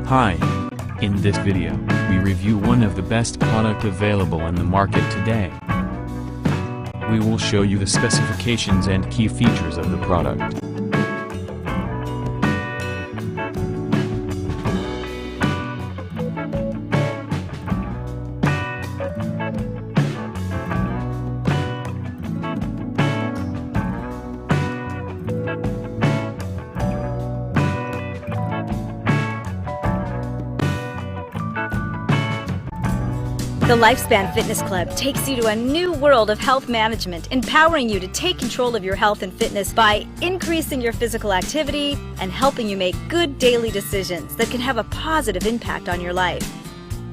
Hi. In this video, we review one of the best product available in the market today. We will show you the specifications and key features of the product. The LifeSpan Fitness Club takes you to a new world of health management, empowering you to take control of your health and fitness by increasing your physical activity and helping you make good daily decisions that can have a positive impact on your life.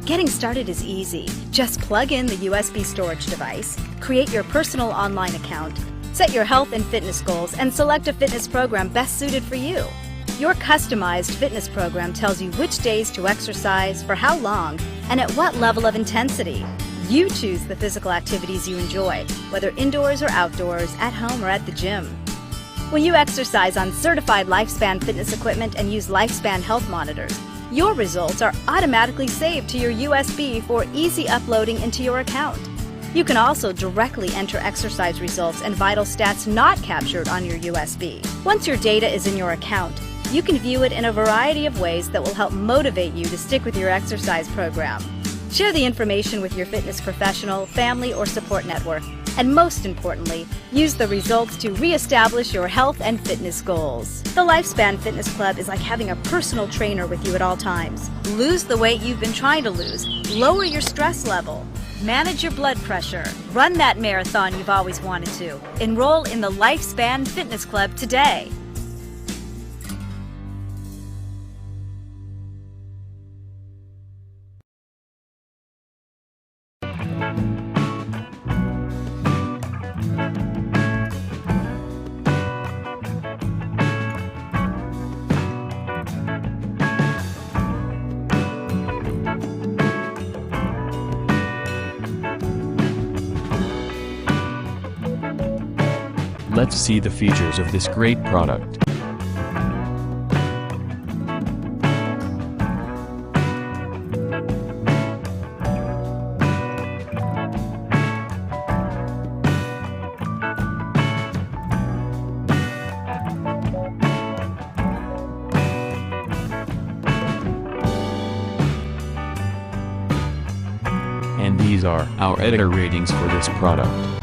Getting started is easy. Just plug in the USB storage device, create your personal online account, set your health and fitness goals, and select a fitness program best suited for you. Your customized fitness program tells you which days to exercise, for how long, and at what level of intensity. You choose the physical activities you enjoy, whether indoors or outdoors, at home or at the gym. When you exercise on certified LifeSpan fitness equipment and use LifeSpan health monitors, your results are automatically saved to your USB for easy uploading into your account. You can also directly enter exercise results and vital stats not captured on your USB. Once your data is in your account, you can view it in a variety of ways that will help motivate you to stick with your exercise program. Share the information with your fitness professional, family, or support network. And most importantly, use the results to reestablish your health and fitness goals. The LifeSpan Fitness Club is like having a personal trainer with you at all times. Lose the weight you've been trying to lose. Lower your stress level. Manage your blood pressure. Run that marathon you've always wanted to. Enroll in the LifeSpan Fitness Club today. Let's see the features of this great product. And these are our editor ratings for this product.